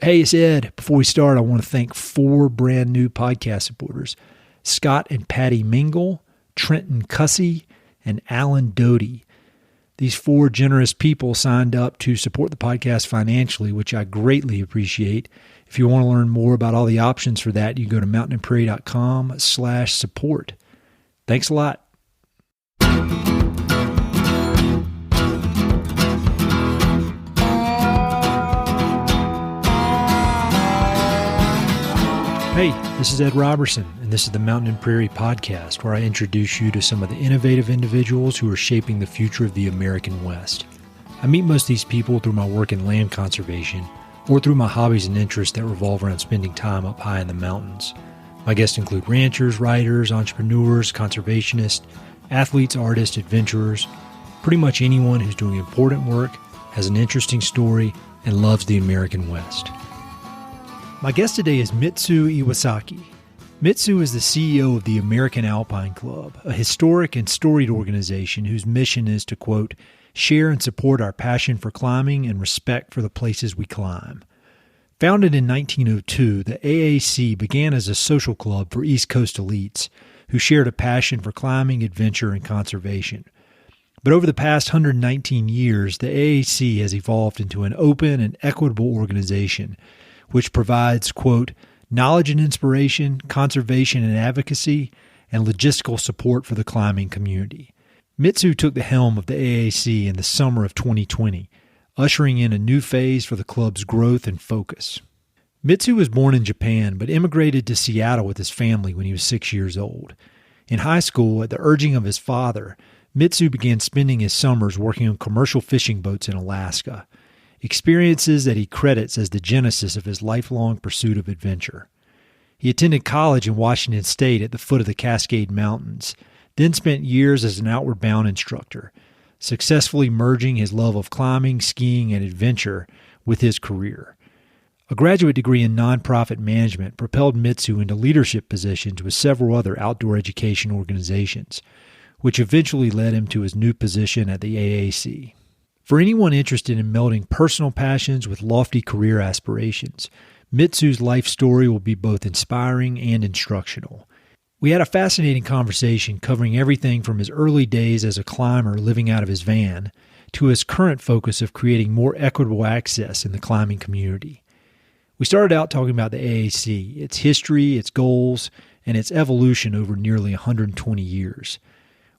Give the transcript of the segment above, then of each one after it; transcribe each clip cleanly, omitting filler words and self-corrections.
Hey, it's Ed. Before we start, I want to thank 4 brand new podcast supporters: Scott and Patty Mingle, Trenton Cussey, and Alan Doty. These 4 generous people signed up to support the podcast financially, which I greatly appreciate. If you want to learn more about all the options for that, you can go to mountainandprairie.com/support. Thanks a lot. Hey, this is Ed Robertson, and this is the Mountain and Prairie Podcast, where I introduce you to some of the innovative individuals who are shaping the future of the American West. I meet most of these people through my work in land conservation or through my hobbies and interests that revolve around spending time up high in the mountains. My guests include ranchers, writers, entrepreneurs, conservationists, athletes, artists, adventurers, pretty much anyone who's doing important work, has an interesting story, and loves the American West. My guest today is Mitsu Iwasaki. Mitsu is the CEO of the American Alpine Club, a historic and storied organization whose mission is to, quote, share and support our passion for climbing and respect for the places we climb. Founded in 1902, the AAC began as a social club for East Coast elites who shared a passion for climbing, adventure, and conservation. But over the past 119 years, the AAC has evolved into an open and equitable organization which provides, quote, knowledge and inspiration, conservation and advocacy, and logistical support for the climbing community. Mitsu took the helm of the AAC in the summer of 2020, ushering in a new phase for the club's growth and focus. Mitsu was born in Japan, but immigrated to Seattle with his family when he was 6 years old. In high school, at the urging of his father, Mitsu began spending his summers working on commercial fishing boats in Alaska, experiences that he credits as the genesis of his lifelong pursuit of adventure. He attended college in Washington State at the foot of the Cascade Mountains, then spent years as an outward bound instructor, successfully merging his love of climbing, skiing, and adventure with his career. A graduate degree in nonprofit management propelled Mitsu into leadership positions with several other outdoor education organizations, which eventually led him to his new position at the AAC. For anyone interested in melding personal passions with lofty career aspirations, Mitsu's life story will be both inspiring and instructional. We had a fascinating conversation covering everything from his early days as a climber living out of his van to his current focus of creating more equitable access in the climbing community. We started out talking about the AAC, its history, its goals, and its evolution over nearly 120 years.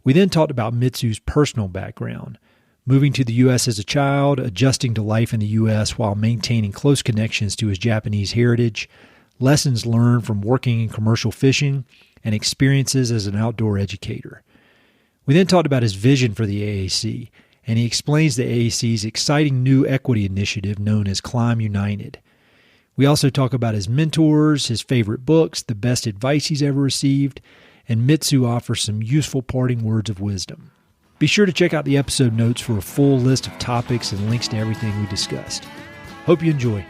We then talked about Mitsu's personal background, moving to the U.S. as a child, adjusting to life in the U.S. while maintaining close connections to his Japanese heritage, lessons learned from working in commercial fishing, and experiences as an outdoor educator. We then talked about his vision for the AAC, and he explains the AAC's exciting new equity initiative known as Climb United. We also talk about his mentors, his favorite books, the best advice he's ever received, and Mitsu offers some useful parting words of wisdom. Be sure to check out the episode notes for a full list of topics and links to everything we discussed. Hope you enjoy.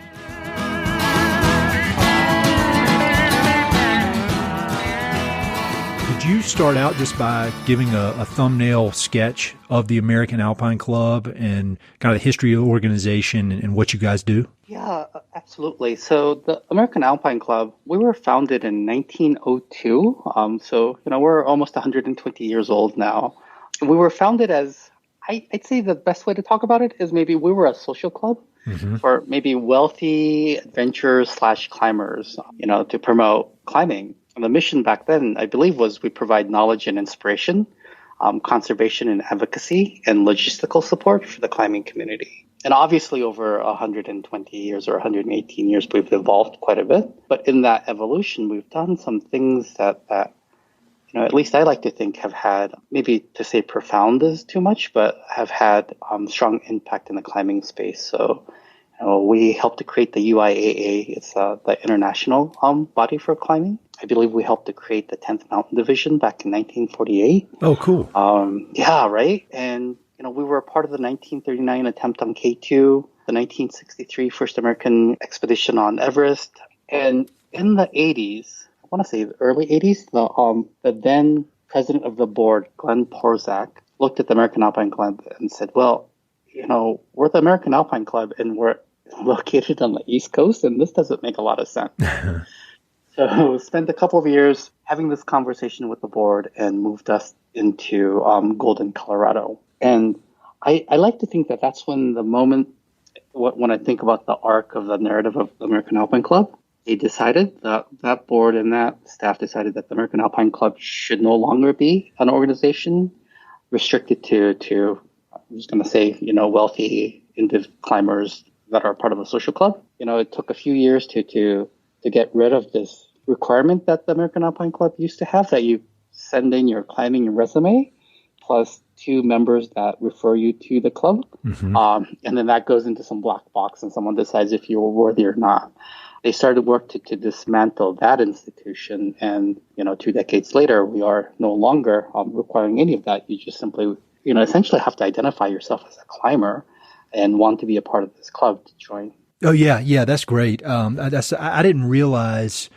Could you start out just by giving a thumbnail sketch of the American Alpine Club and kind of the history of the organization and what you guys do? Yeah, absolutely. So the American Alpine Club, we were founded in 1902. We're almost 120 years old now. We were founded as, I'd say the best way to talk about it is maybe we were a social club for maybe wealthy adventurers / climbers, to promote climbing. And the mission back then, I believe, was we provide knowledge and inspiration, conservation and advocacy, and logistical support for the climbing community. And obviously over 120 years or 118 years, we've evolved quite a bit. But in that evolution, we've done some things that at least I like to think have had, maybe to say profound is too much, but have had strong impact in the climbing space. So we helped to create the UIAA. It's the international body for climbing. I believe we helped to create the 10th Mountain Division back in 1948. Oh, cool. Yeah, right. And, we were a part of the 1939 attempt on K2, the 1963 first American expedition on Everest. And in the 80s, I want to say the early 80s, the then president of the board, Glenn Porzak, looked at the American Alpine Club and said, well, we're the American Alpine Club and we're located on the East Coast, and this doesn't make a lot of sense. So spent a couple of years having this conversation with the board and moved us into Golden, Colorado. And I like to think that that's when the moment, when I think about the arc of the narrative of the American Alpine Club, they decided, that board and that staff decided that the American Alpine Club should no longer be an organization restricted to I'm just going to say, wealthy climbers that are part of a social club. It took a few years to get rid of this requirement that the American Alpine Club used to have, that you send in your climbing resume plus 2 members that refer you to the club. Mm-hmm. And then that goes into some black box and someone decides if you were worthy or not. They started work to dismantle that institution. And, 2 decades later, we are no longer requiring any of that. You just simply, essentially have to identify yourself as a climber and want to be a part of this club to join. Oh yeah. Yeah. That's great. I didn't realize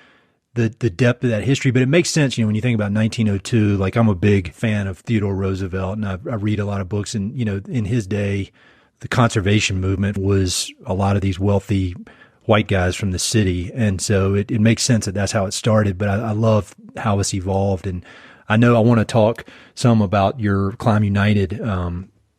the depth of that history, but it makes sense. When you think about 1902, like I'm a big fan of Theodore Roosevelt and I read a lot of books, and, in his day, the conservation movement was a lot of these wealthy white guys from the city. And so it makes sense that that's how it started, but I love how it's evolved. And I know I want to talk some about your Climb United,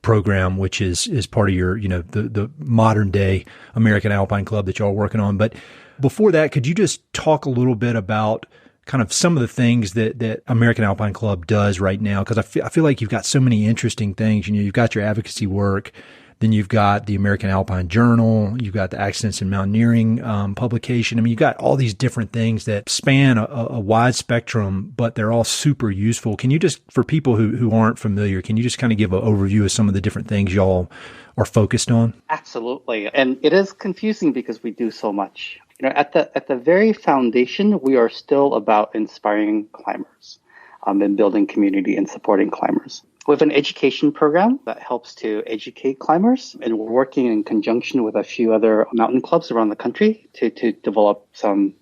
program, which is part of your, the modern day American Alpine Club that y'all are working on. But before that, could you just talk a little bit about kind of some of the things that American Alpine Club does right now? Because I feel like you've got so many interesting things. You've got your advocacy work, then you've got the American Alpine Journal, you've got the Accidents in Mountaineering publication. I mean, you've got all these different things that span a wide spectrum, but they're all super useful. Can you just, for people who aren't familiar, can you just kind of give an overview of some of the different things y'all are focused on? Absolutely. And it is confusing because we do so much. At the very foundation, we are still about inspiring climbers and building community and supporting climbers. We have an education program that helps to educate climbers, and we're working in conjunction with a few other mountain clubs around the country to develop some,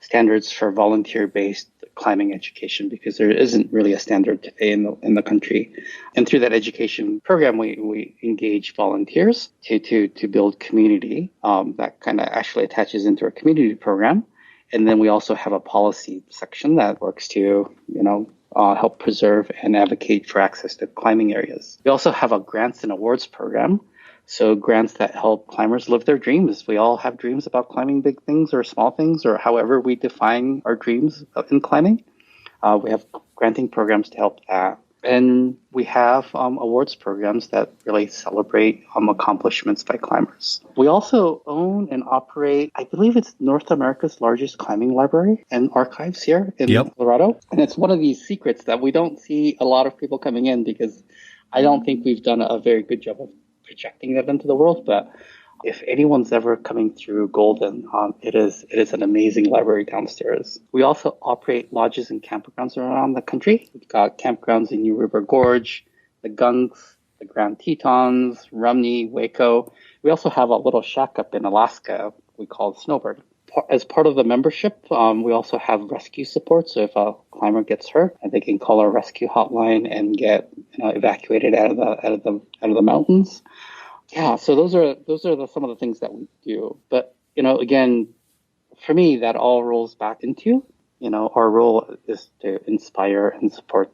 standards for volunteer-based climbing education, because there isn't really a standard today in the country. And through that education program, we engage volunteers to build community that kind of actually attaches into our community program. And then we also have a policy section that works to, help preserve and advocate for access to climbing areas. We also have a grants and awards program. So grants that help climbers live their dreams. We all have dreams about climbing big things or small things, or however we define our dreams in climbing. We have granting programs to help that. And we have awards programs that really celebrate accomplishments by climbers. We also own and operate, I believe it's North America's largest climbing library and archives here in Colorado. And it's one of these secrets that we don't see a lot of people coming in, because I don't think we've done a very good job of projecting that into the world. But if anyone's ever coming through Golden, it is an amazing library downstairs. We also operate lodges and campgrounds around the country. We've got campgrounds in New River Gorge, the Gunks, the Grand Tetons, Rumney, Waco. We also have a little shack up in Alaska we call Snowbird. As part of the membership, we also have rescue support. So if a climber gets hurt, they can call our rescue hotline and get evacuated out of the mountains. Yeah, so those are some of the things that we do. But again, for me, that all rolls back into our role is to inspire and support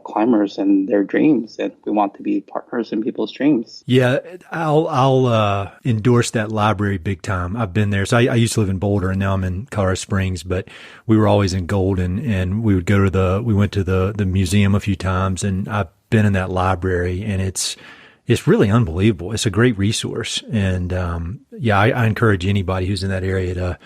climbers and their dreams, and we want to be partners in people's dreams. Yeah, I'll endorse that library big time. I've been there. So I used to live in Boulder, and now I'm in Colorado Springs, but we were always in Golden, and we would we went to the museum a few times, and I've been in that library, and it's really unbelievable. It's a great resource. And, I encourage anybody who's in that area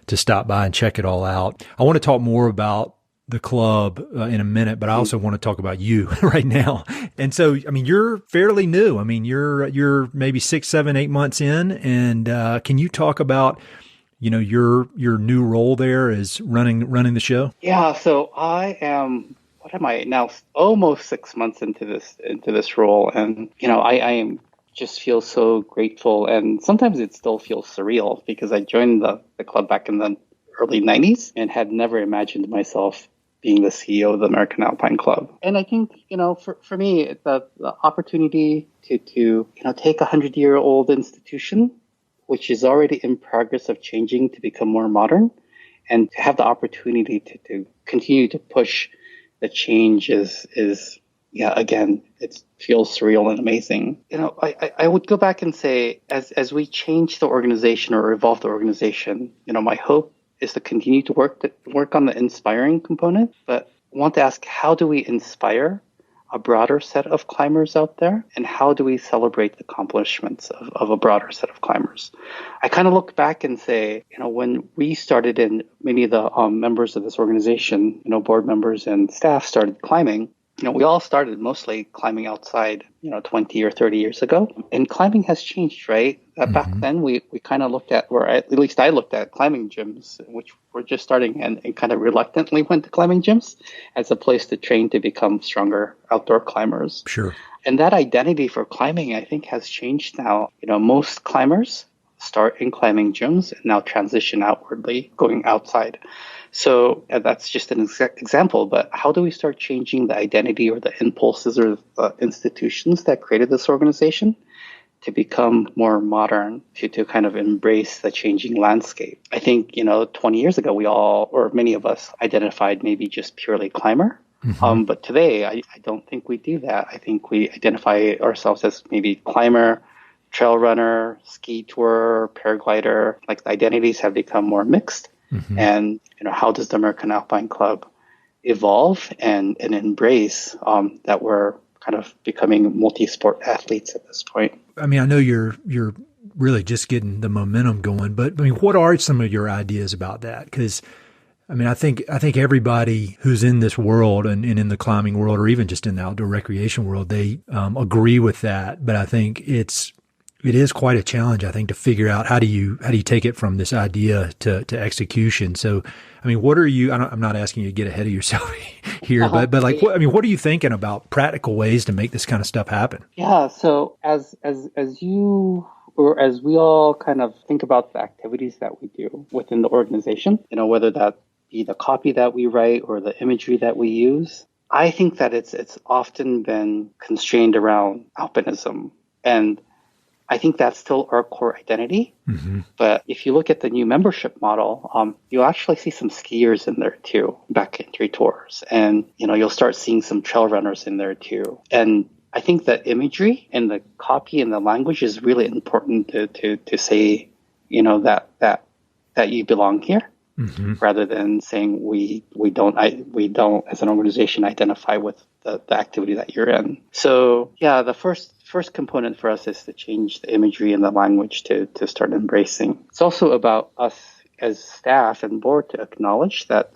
to stop by and check it all out. I want to talk more about the club in a minute, but I also want to talk about you right now. And so, you're fairly new. You're maybe 6, 7, 8 months in. And, can you talk about, your new role there as running the show? Yeah. So I am, what am I now? Almost 6 months into this role, and I am just feel so grateful, and sometimes it still feels surreal because I joined the club back in the early ~90s and had never imagined myself being the CEO of the American Alpine Club. And I think for me, the opportunity to take a 100-year-old institution which is already in progress of changing to become more modern, and to have the opportunity to continue to push the change is yeah, again, it feels surreal and amazing. I would go back and say, as we change the organization or evolve the organization, my hope is to continue to work on the inspiring component, but I want to ask, how do we inspire a broader set of climbers out there? And how do we celebrate the accomplishments of a broader set of climbers? I kind of look back and say, when we started and many of the members of this organization, board members and staff started climbing, we all started mostly climbing outside, 20 or 30 years ago. And climbing has changed, right? Back then, we kind of looked at, or at least I looked at climbing gyms, which were just starting and kind of reluctantly went to climbing gyms as a place to train to become stronger outdoor climbers. Sure. And that identity for climbing, I think, has changed now. Most climbers start in climbing gyms and now transition outwardly, going outside. So that's just an example, but how do we start changing the identity or the impulses or the institutions that created this organization to become more modern, to kind of embrace the changing landscape? I think, 20 years ago, we all, or many of us, identified maybe just purely climber. But today, I don't think we do that. I think we identify ourselves as maybe climber, trail runner, ski tourer, paraglider. Like, the identities have become more mixed. And, how does the American Alpine Club evolve and embrace that we're kind of becoming multi-sport athletes at this point? I mean, I know you're really just getting the momentum going, but I mean, what are some of your ideas about that? Because I mean, I think everybody who's in this world and in the climbing world, or even just in the outdoor recreation world, they agree with that. But I think it is quite a challenge, I think, to figure out how do you take it from this idea to execution. So, I mean, what are you? I'm not asking you to get ahead of yourself here, but like, what are you thinking about practical ways to make this kind of stuff happen? Yeah. So as you or as we all kind of think about the activities that we do within the organization, whether that be the copy that we write or the imagery that we use, I think that it's often been constrained around alpinism, and I think that's still our core identity. But if you look at the new membership model, you'll actually see some skiers in there too, backcountry tours, and you'll start seeing some trail runners in there too. And I think that imagery and the copy and the language is really important to say, that you belong here. Rather than saying we don't as an organization identify with the activity that you're in. So yeah, the first component for us is to change the imagery and the language to start embracing. It's also about us as staff and board to acknowledge that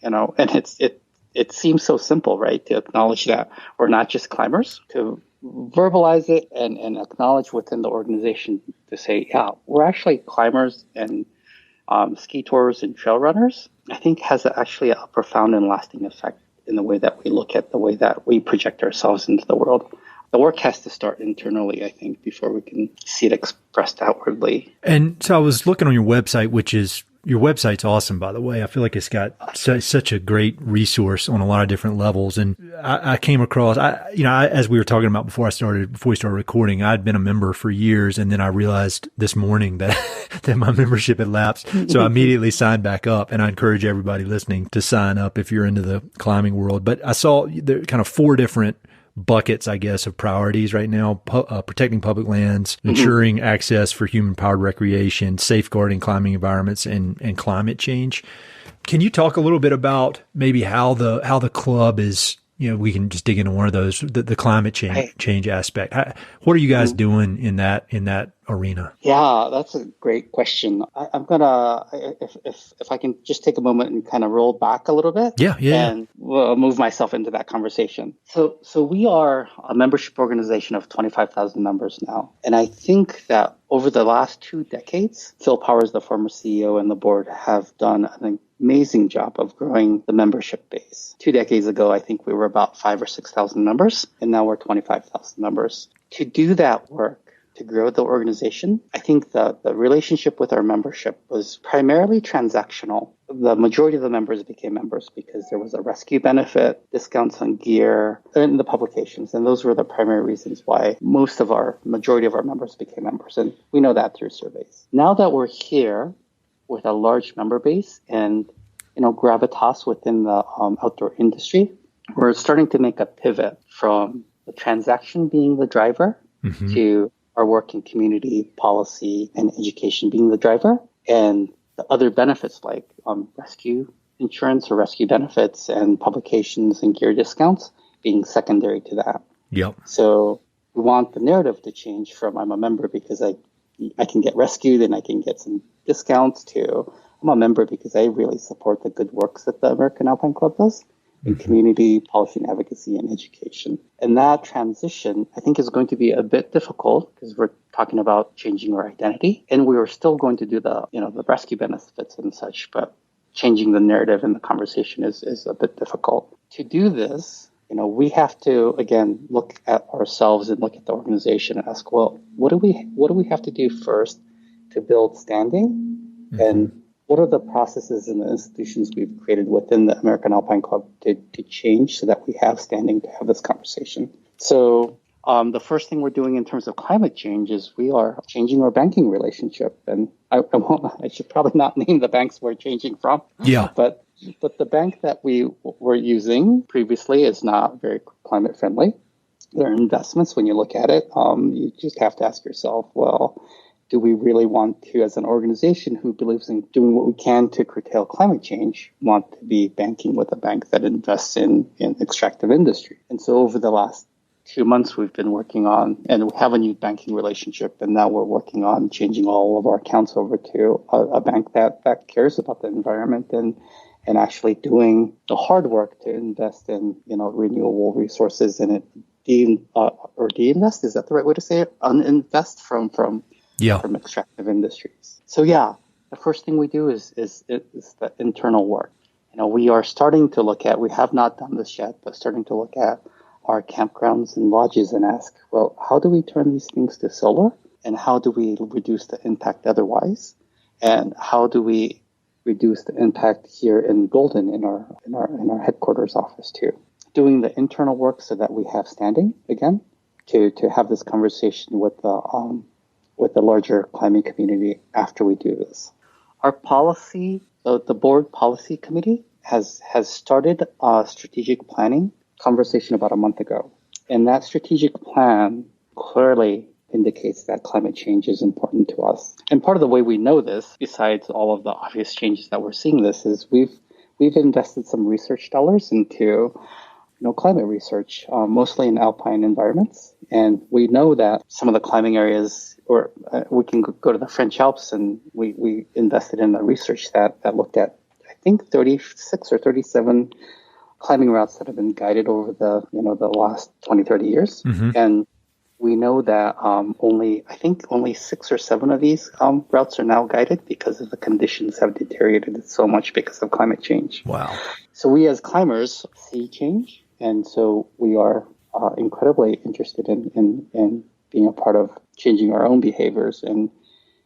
and it seems so simple, right? To acknowledge that we're not just climbers, to verbalize it and acknowledge within the organization to say, yeah, we're actually climbers and ski tours and trail runners, I think has actually a profound and lasting effect in the way that we look at the way that we project ourselves into the world. The work has to start internally, I think, before we can see it expressed outwardly. And so I was looking on your website, your website's awesome, by the way. I feel like it's got such a great resource on a lot of different levels. And I came across, as we were talking about before we started recording, I'd been a member for years. And then I realized this morning that my membership had lapsed. So I immediately signed back up, and I encourage everybody listening to sign up if you're into the climbing world. But I saw there kind of 4 different buckets, I guess, of priorities right now: protecting public lands, ensuring access for human-powered recreation, safeguarding climbing environments, and climate change. Can you talk a little bit about maybe how the club is? We can just dig into one of those, the climate change aspect. What are you guys doing in that arena? Yeah, that's a great question. I'm gonna, if I can just take a moment and kind of roll back a little bit, and move myself into that conversation. So we are a membership organization of 25,000 members now, and I think that over the last 2 decades, Phil Powers, the former CEO, and the board have done an amazing job of growing the membership base. 2 decades ago, I think we were about 5,000 or 6,000 members, and now we're 25,000 members. To do that work, to grow the organization, I think the relationship with our membership was primarily transactional. the majority of the members became members because there was a rescue benefit, discounts on gear, and the publications. And those were the primary reasons why majority of our members became members. And we know that through surveys. Now that we're here with a large member base and, gravitas within the outdoor industry, we're starting to make a pivot from the transaction being the driver to our work in community, policy, and education being the driver. And the other benefits like rescue insurance or rescue benefits and publications and gear discounts being secondary to that. Yep. So we want the narrative to change from I'm a member because I can get rescued and I can get some discounts to I'm a member because I really support the good works that the American Alpine Club does in community, policy and advocacy and education. And that transition, I think, is going to be a bit difficult because we're talking about changing our identity. And we are still going to do the rescue benefits and such, but changing the narrative and the conversation is a bit difficult. To do this, we have to, again, look at ourselves and look at the organization and ask, well, what do we have to do first to build standing? And what are the processes and the institutions we've created within the American Alpine Club to change so that we have standing to have this conversation? So the first thing we're doing in terms of climate change is we are changing our banking relationship. And I should probably not name the banks we're changing from. Yeah. But the bank that we were using previously is not very climate friendly. Their investments, when you look at it, you just have to ask yourself, well, do we really want to, as an organization who believes in doing what we can to curtail climate change, want to be banking with a bank that invests in extractive industry? And so over the last 2 months, we've been working on, and we have a new banking relationship, and now we're working on changing all of our accounts over to a bank that cares about the environment and actually doing the hard work to invest in, renewable resources and de-invest, is that the right way to say it? Uninvest from extractive industries. So the first thing we do is the internal work. We are starting to look at, we have not done this yet, but starting to look at our campgrounds and lodges and ask, well, how do we turn these things to solar? And how do we reduce the impact otherwise? And how do we reduce the impact here in Golden in our headquarters office too? Doing the internal work so that we have standing again to have this conversation with the larger climbing community after we do this. Our policy, the board policy committee has started a strategic planning conversation about a month ago. And that strategic plan clearly indicates that climate change is important to us. And part of the way we know this, besides all of the obvious changes that we're seeing this, is we've invested some research dollars into climate research, mostly in alpine environments. And we know that some of the climbing areas, or we can go to the French Alps, and we invested in a research that looked at, I think, 36 or 37 climbing routes that have been guided over the last 20, 30 years. And we know that only 6 or 7 of these routes are now guided because of the conditions have deteriorated so much because of climate change. Wow. So we as climbers see change. And so we are incredibly interested in being a part of changing our own behaviors and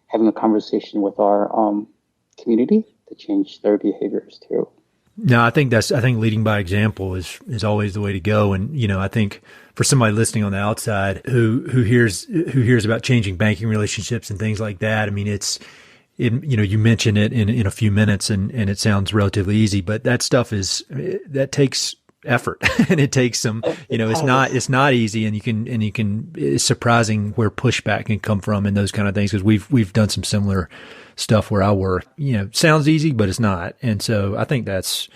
having a conversation with our community to change their behaviors too. No, I think leading by example is always the way to go. And, I think for somebody listening on the outside who hears about changing banking relationships and things like that, I mean, you mention it in a few minutes and it sounds relatively easy, but that stuff that takes effort and it takes some, it's not easy, and it's surprising where pushback can come from and those kind of things. Cause we've done some similar stuff where I work, sounds easy, but it's not. And so I think that's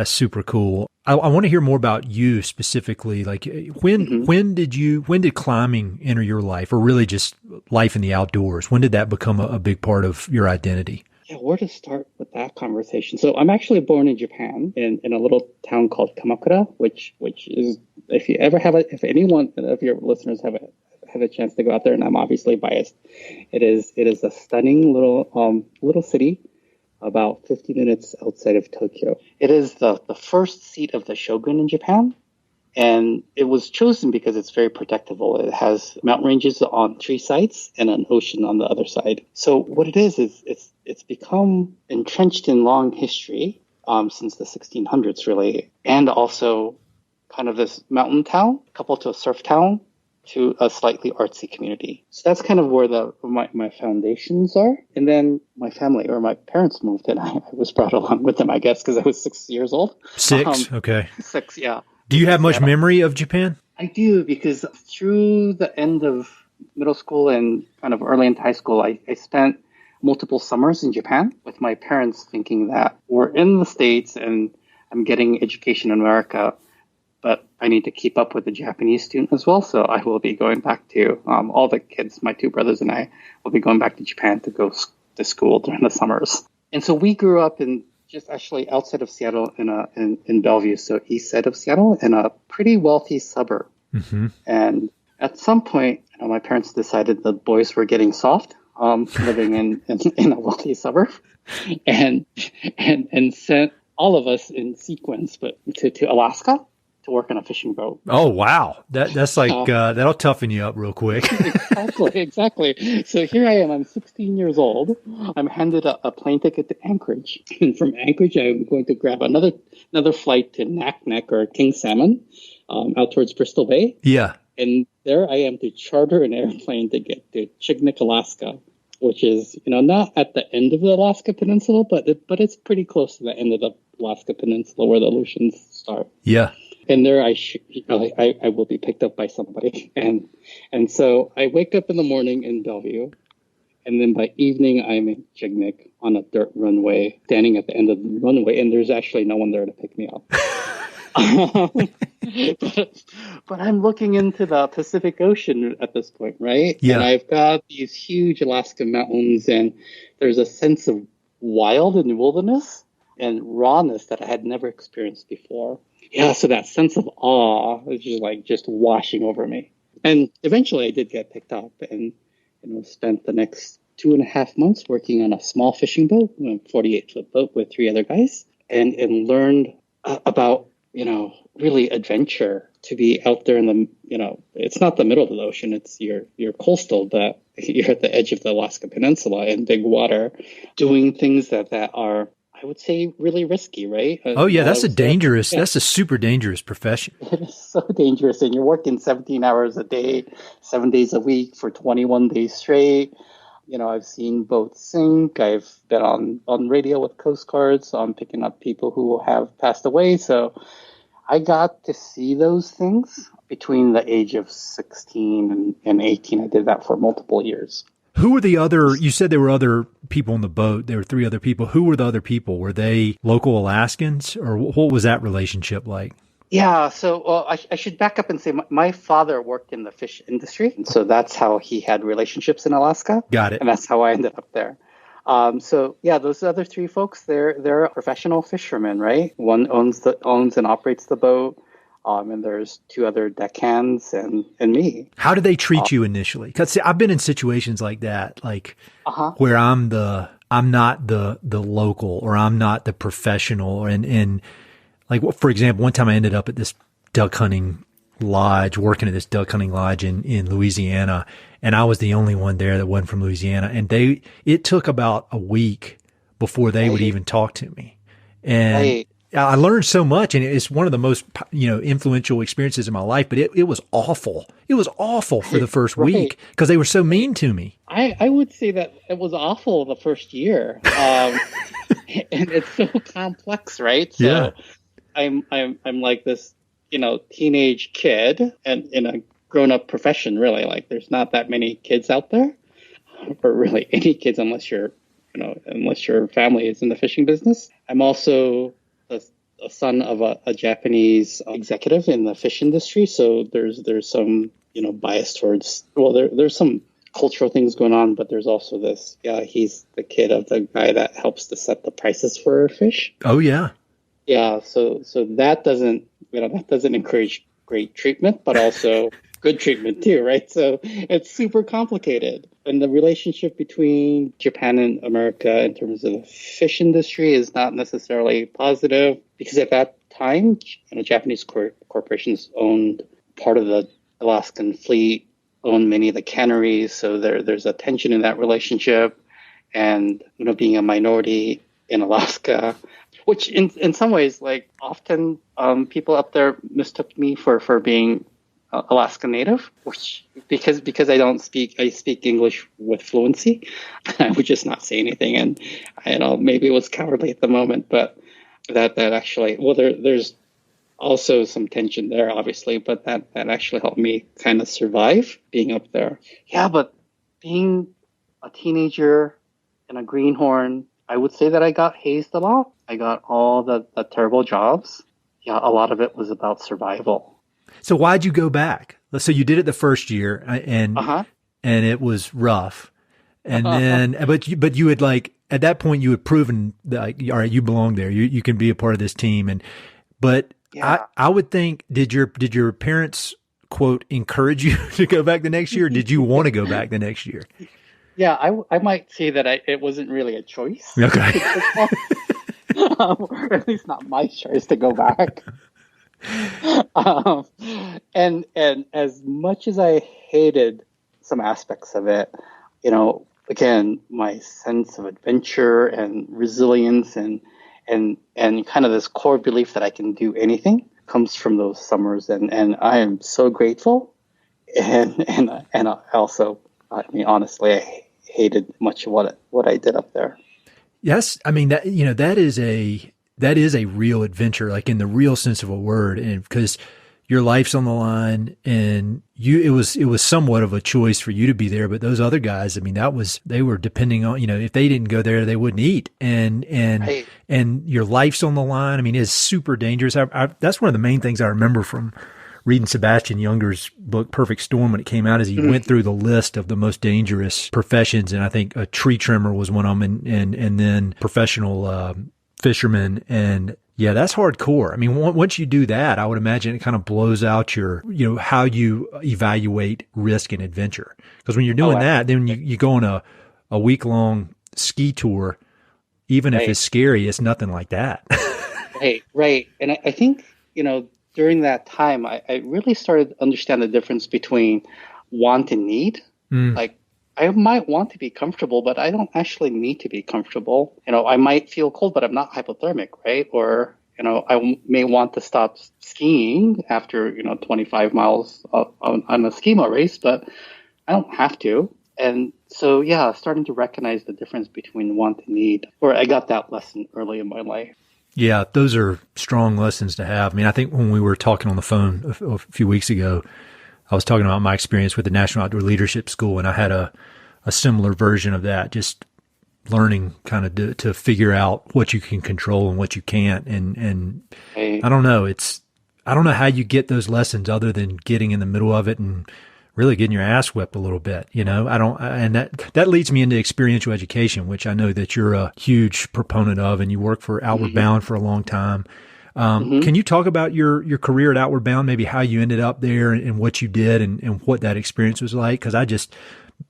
super cool. I want to hear more about you specifically. Like when did climbing enter your life, or really just life in the outdoors? When did that become a big part of your identity? Yeah, where to start with that conversation? So I'm actually born in Japan in a little town called Kamakura, which is, if anyone of your listeners have a chance to go out there, and I'm obviously biased, it is a stunning little city about 50 minutes outside of Tokyo. It is the first seat of the shogun in Japan, And it was chosen because it's very protectable. It has mountain ranges on three sides and an ocean on the other side. So what it is it's become entrenched in long history since the 1600s, really, and also kind of this mountain town, coupled to a surf town, to a slightly artsy community. So that's kind of where my foundations are. And then my family, or my parents, moved, and I was brought along with them, I guess, because I was 6 years old. 6? Okay. 6, yeah. Do you have much memory of Japan? I do, because through the end of middle school and kind of early into high school, I spent multiple summers in Japan with my parents, thinking that we're in the States and I'm getting education in America, but I need to keep up with the Japanese student as well. So I will be going back to all the kids, my two brothers and I, will be going back to Japan to go to school during the summers. And so we grew up in just actually outside of Seattle in Bellevue, so east side of Seattle, in a pretty wealthy suburb. Mm-hmm. And at some point, my parents decided the boys were getting soft, living in a wealthy suburb, and sent all of us in sequence, but to Alaska to work on a fishing boat. Oh, wow. That's like, that'll toughen you up real quick. Exactly. So here I am. I'm 16 years old. I'm handed a plane ticket to Anchorage. And from Anchorage, I'm going to grab another flight to Naknek, or King Salmon, out towards Bristol Bay. Yeah. And there I am to charter an airplane to get to Chignik, Alaska, which is, not at the end of the Alaska Peninsula, but it's pretty close to the end of the Alaska Peninsula where the Aleutians start. Yeah. And there I will be picked up by somebody. And so I wake up in the morning in Bellevue, and then by evening I'm in Chignik on a dirt runway, standing at the end of the runway, and there's actually no one there to pick me up. But I'm looking into the Pacific Ocean at this point, right? Yeah. And I've got these huge Alaskan mountains, and there's a sense of wild and wilderness and rawness that I had never experienced before. Yeah, so that sense of awe is just washing over me. And eventually I did get picked up and spent the next 2.5 months working on a small fishing boat, a 48-foot boat with 3 other guys, and learned about, really adventure, to be out there in the, it's not the middle of the ocean, it's you're coastal, but you're at the edge of the Alaska Peninsula in big water, doing things that are, I would say, really risky, right? Oh yeah, that's a super dangerous profession. It is so dangerous, and you're working 17 hours a day, 7 days a week for 21 days straight. I've seen boats sink. I've been on radio with Coast Guards, picking up people who have passed away. So I got to see those things between the age of 16 and 18. I did that for multiple years. Who were the other, you said there were other people on the boat. There were 3 other people. Who were the other people? Were they local Alaskans, or what was that relationship like? Yeah, so I should back up and say my father worked in the fish industry. And so that's how he had relationships in Alaska. Got it. And that's how I ended up there. So yeah, those other 3 folks, they're professional fishermen, right? One owns and operates the boat. And there's 2 other deckhands and me. How do they treat you initially? Because I've been in situations like that, where I'm not the local, or I'm not the professional, and like, for example, one time I ended up at this duck hunting lodge, working at this duck hunting lodge in Louisiana, and I was the only one there that wasn't from Louisiana, and it took about a week before they would even talk to me, and I learned so much, and it's one of the most, influential experiences in my life, but it was awful. It was awful for the first week because they were so mean to me. I would say that it was awful the first year. And it's so complex, right? So yeah. I'm like this, teenage kid, and in a grown-up profession, really. Like, there's not that many kids out there, or really any kids, unless your family is in the fishing business. I'm also a son of a Japanese executive in the fish industry, so there's some bias towards, there's some cultural things going on, but there's also this, he's the kid of the guy that helps to set the prices for fish. Oh yeah. Yeah, so that doesn't encourage great treatment, but also good treatment too, right? So it's super complicated. And the relationship between Japan and America in terms of the fish industry is not necessarily positive because at that time, Japanese corporations owned part of the Alaskan fleet, owned many of the canneries. So there's a tension in that relationship. And, being a minority in Alaska, which in some ways, like often people up there mistook me for being Alaska native, which because I speak English with fluency, I would just not say anything, and maybe it was cowardly at the moment, but that actually, well, there's also some tension there, obviously, but that actually helped me kind of survive being up there. Yeah, but being a teenager and a greenhorn, I would say that I got hazed a lot. I got all the terrible jobs. Yeah, a lot of it was about survival. So why'd you go back? So you did it the first year, and it was rough, and then but you had at that point you had proven that all right, you belong there. You can be a part of this team, but yeah. I would think did your parents quote encourage you to go back the next year? Or did you want to go back the next year? Yeah, I might say that it wasn't really a choice. Okay. Or at least not my choice to go back. And as much as I hated some aspects of it, again, my sense of adventure and resilience and kind of this core belief that I can do anything comes from those summers, and I am so grateful. And I also, honestly, I hated much of what I did up there. Yes, I mean that is a real adventure, like in the real sense of a word, and because your life's on the line, and it was somewhat of a choice for you to be there, but those other guys, I mean, they were depending on, if they didn't go there, they wouldn't eat, and right. And your life's on the line. I mean, it's super dangerous. That's one of the main things I remember from reading Sebastian Junger's book, Perfect Storm, when it came out, is he went through the list of the most dangerous professions. And I think a tree trimmer was one of them, and then professional fishermen. And yeah, that's hardcore. I mean, once you do that, I would imagine it kind of blows out your, how you evaluate risk and adventure. Because when you're doing that, then you go on a week-long ski tour, even if it's scary, it's nothing like that. Right. And I think, during that time, I really started to understand the difference between want and need. Like, I might want to be comfortable, but I don't actually need to be comfortable. I might feel cold, but I'm not hypothermic, right? Or, I may want to stop skiing after, 25 miles on a ski-mo race, but I don't have to. And so, yeah, starting to recognize the difference between want and need. Or I got that lesson early in my life. Yeah, those are strong lessons to have. I mean, I think when we were talking on the phone a few weeks ago, I was talking about my experience with the National Outdoor Leadership School, and I had a similar version of that, just learning kind of to figure out what you can control and what you can't. And I don't know, I don't know how you get those lessons other than getting in the middle of it and really getting your ass whipped a little bit, and that leads me into experiential education, which I know that you're a huge proponent of, and you work for Outward Bound for a long time. Can you talk about your career at Outward Bound, maybe how you ended up there and what you did and what that experience was like? Because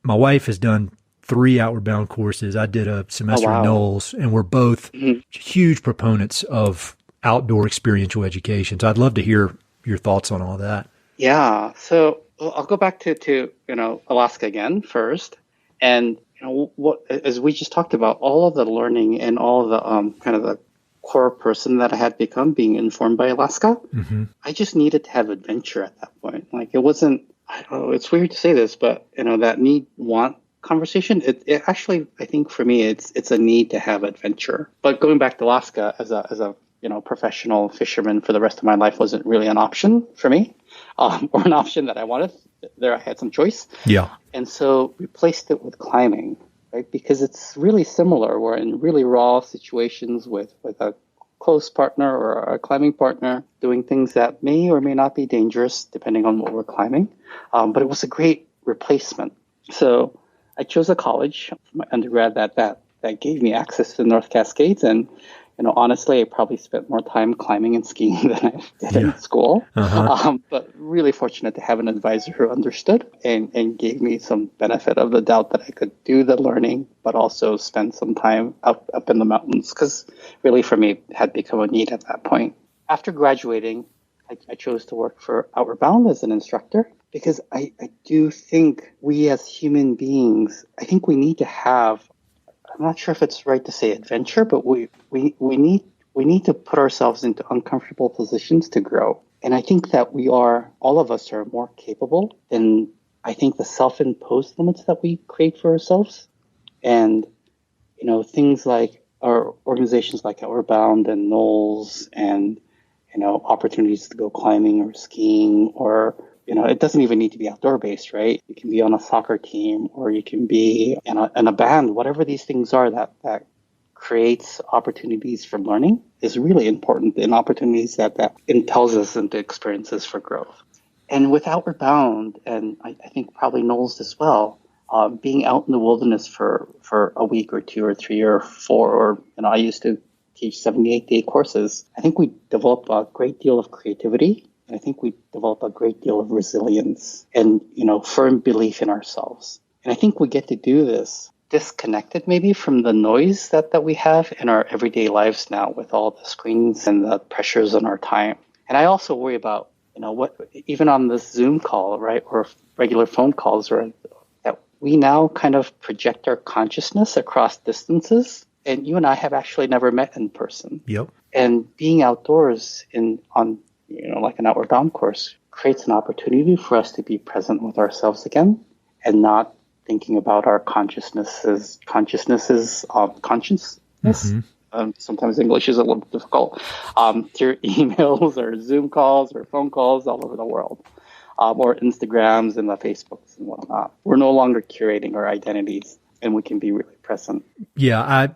my wife has done 3 Outward Bound courses. I did a semester in Knowles, and we're both huge proponents of outdoor experiential education. So I'd love to hear your thoughts on all that. Yeah. So I'll go back to Alaska again first, and what, as we just talked about, all of the learning and all of the kind of the core person that I had become, being informed by Alaska. I just needed to have adventure at that point. Like, it wasn't, I don't know, it's weird to say this, but that need want conversation, it actually, I think for me, it's a need to have adventure. But going back to Alaska as a professional fisherman for the rest of my life wasn't really an option for me. Or an option that I wanted. There I had some choice. Yeah. And so replaced it with climbing, right? Because it's really similar. We're in really raw situations with a close partner or a climbing partner doing things that may or may not be dangerous depending on what we're climbing. But it was a great replacement. So I chose a college, my undergrad, that gave me access to the North Cascades. And honestly, I probably spent more time climbing and skiing than I did in school. But really fortunate to have an advisor who understood and gave me some benefit of the doubt that I could do the learning, but also spend some time up in the mountains, because really for me, it had become a need at that point. After graduating, I chose to work for Outward Bound as an instructor, because I do think we as human beings, I think we need to have, I'm not sure if it's right to say adventure, but we need to put ourselves into uncomfortable positions to grow. And I think that all of us are more capable than I think the self-imposed limits that we create for ourselves. And, things like our organizations like Outward Bound and Knowles and, opportunities to go climbing or skiing, or, it doesn't even need to be outdoor based, right? You can be on a soccer team, or you can be in a band, whatever these things are that creates opportunities for learning is really important, and opportunities that impels us into experiences for growth. And with Outward Bound, and I think probably Knowles as well, being out in the wilderness for a week or 2 or 3 or 4, or, I used to teach 78-day courses. I think we developed a great deal of creativity. And I think we developed a great deal of resilience and, firm belief in ourselves. And I think we get to do this disconnected maybe from the noise that we have in our everyday lives now, with all the screens and the pressures on our time. And I also worry about, even on this Zoom call, right, or regular phone calls, or that we now kind of project our consciousness across distances. And you and I have actually never met in person. Yep. And being outdoors on like an Outward Bound course creates an opportunity for us to be present with ourselves again, and not thinking about our consciousness. Sometimes English is a little difficult, through emails or Zoom calls or phone calls all over the world, or Instagrams and the Facebooks and whatnot. We're no longer curating our identities, and we can be really present. Yeah,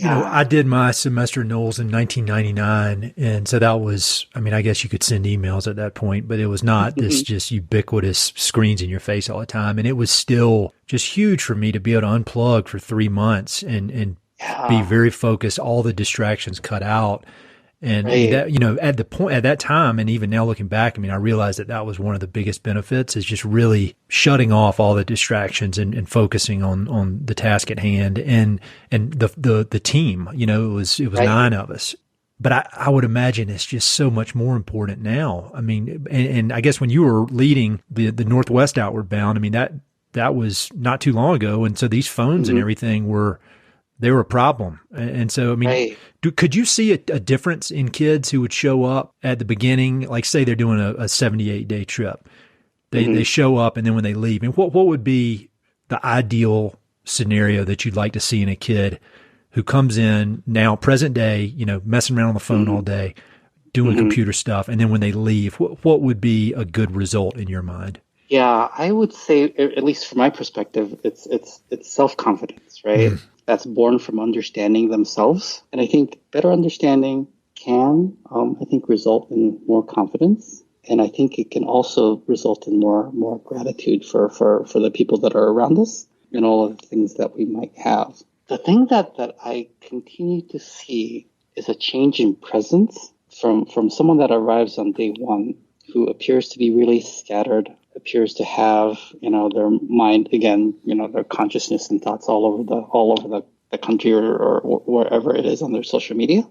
I did my semester in Knowles in 1999. And so that was, I guess you could send emails at that point, but it was not this just ubiquitous screens in your face all the time. And it was still just huge for me to be able to unplug for 3 months and be very focused, all the distractions cut out. And that, at that time, and even now looking back, I realized that was one of the biggest benefits, is just really shutting off all the distractions and focusing on the task at hand and the team. It was 9 of us. But I would imagine it's just so much more important now. And I guess when you were leading the Northwest Outward Bound, that was not too long ago. And so these phones and everything were a problem. And so, could you see a difference in kids who would show up at the beginning, like say they're doing a 78-day trip, they show up, and then when they leave, and what would be the ideal scenario that you'd like to see in a kid who comes in now, present day, messing around on the phone all day, doing computer stuff, and then when they leave, what would be a good result in your mind? Yeah, I would say, at least from my perspective, it's self-confidence, right? That's born from understanding themselves. And I think better understanding can, result in more confidence. And I think it can also result in more gratitude for the people that are around us and all of the things that we might have. The thing that I continue to see is a change in presence from someone that arrives on day one, who appears to be really scattered, appears to have, their mind, again, their consciousness and thoughts all over the country or wherever it is on their social media,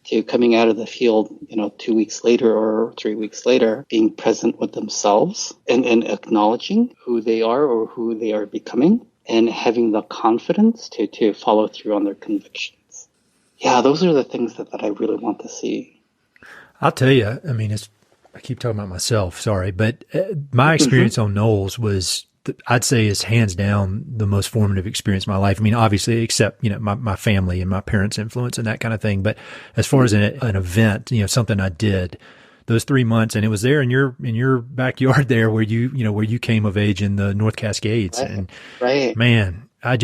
to coming out of the field, 2 weeks later or 3 weeks later, being present with themselves and acknowledging who they are or who they are becoming, and having the confidence to follow through on their convictions. Yeah, those are the things that I really want to see. I'll tell you, I keep talking about myself, sorry, but my experience on Knowles was, I'd say, is hands down the most formative experience of my life. Obviously, except, my family and my parents' influence and that kind of thing. But as far as an event, something I did those 3 months, and it was there in your backyard there where you came of age in the North Cascades. Right. Man, I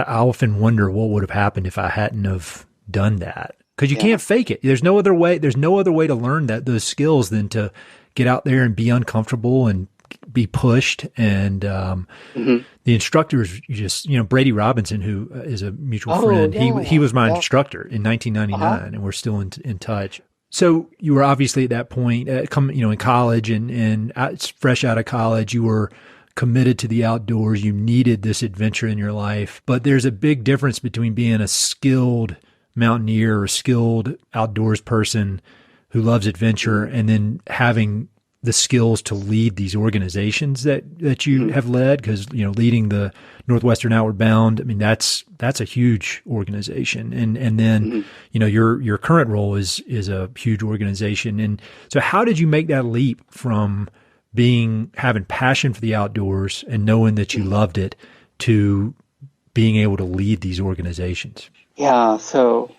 often wonder what would have happened if I hadn't have done that. Because you can't fake it. There's no other way to learn those skills than to get out there and be uncomfortable and be pushed. And the instructors, Brady Robinson, who is a mutual friend, he was my instructor in 1999, and we're still in touch. So you were obviously at that point, in college and fresh out of college, you were committed to the outdoors. You needed this adventure in your life. But there's a big difference between being a skilled mountaineer or skilled outdoors person who loves adventure and then having the skills to lead these organizations that you have led, because, leading the Northwestern Outward Bound, I mean, that's a huge organization. And then, your current role is a huge organization. And so how did you make that leap from having passion for the outdoors and knowing that you loved it to being able to lead these organizations? Yeah. So,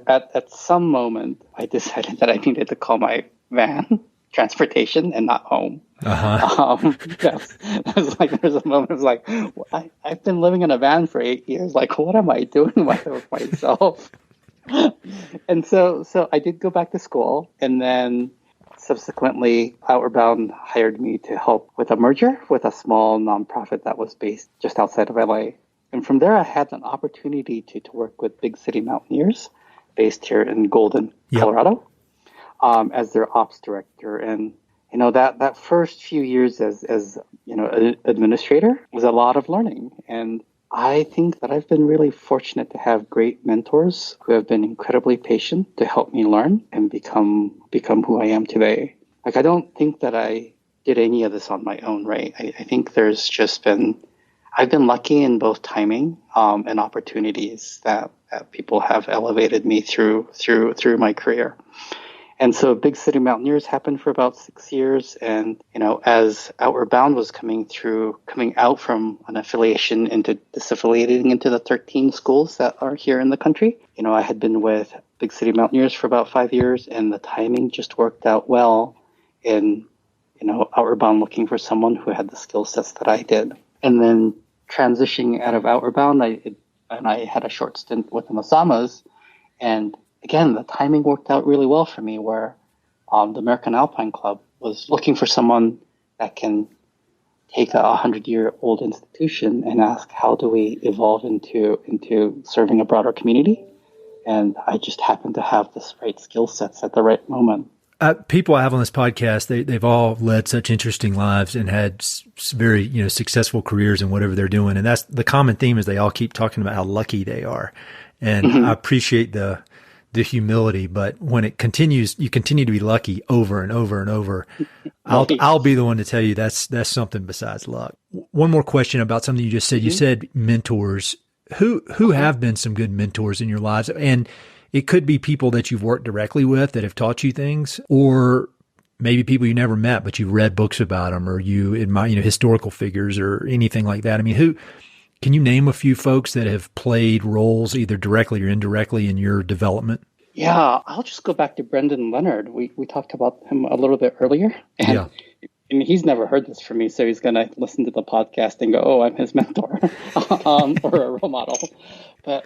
at some moment I decided that I needed to call my van transportation and not home. Yes. There's a moment, it was like, I've been living in a van for 8 years. Like, what am I doing with myself? And so I did go back to school, and then subsequently Outward Bound hired me to help with a merger with a small nonprofit that was based just outside of LA. And from there, I had an opportunity to work with Big City Mountaineers based here in Golden, Colorado, as their ops director. And, that first few years as an administrator was a lot of learning. And I think that I've been really fortunate to have great mentors who have been incredibly patient to help me learn and become who I am today. Like, I don't think that I did any of this on my own, right? I think I've been lucky in both timing and opportunities that people have elevated me through my career. And so Big City Mountaineers happened for about 6 years. And, as Outward Bound was coming out from an affiliation into disaffiliating into the 13 schools that are here in the country, I had been with Big City Mountaineers for about 5 years, and the timing just worked out well in, Outward Bound looking for someone who had the skill sets that I did. And then transitioning out of Outward Bound, I had a short stint with the Masamas, and again, the timing worked out really well for me, where the American Alpine Club was looking for someone that can take a 100-year-old institution and ask, how do we evolve into serving a broader community? And I just happened to have the right skill sets at the right moment. People I have on this podcast, they've all led such interesting lives and had very, successful careers in whatever they're doing. And that's the common theme, is they all keep talking about how lucky they are. And I appreciate the humility, but when it continues, you continue to be lucky over and over and over. I'll be the one to tell you that's something besides luck. One more question about something you just said. You said mentors. Who have been some good mentors in your lives? And it could be people that you've worked directly with that have taught you things, or maybe people you never met, but you've read books about them, or you admire, historical figures or anything like that. I mean, can you name a few folks that have played roles either directly or indirectly in your development? Yeah, I'll just go back to Brendan Leonard. We talked about him a little bit earlier. And he's never heard this from me, so he's going to listen to the podcast and go, oh, I'm his mentor or a role model. But,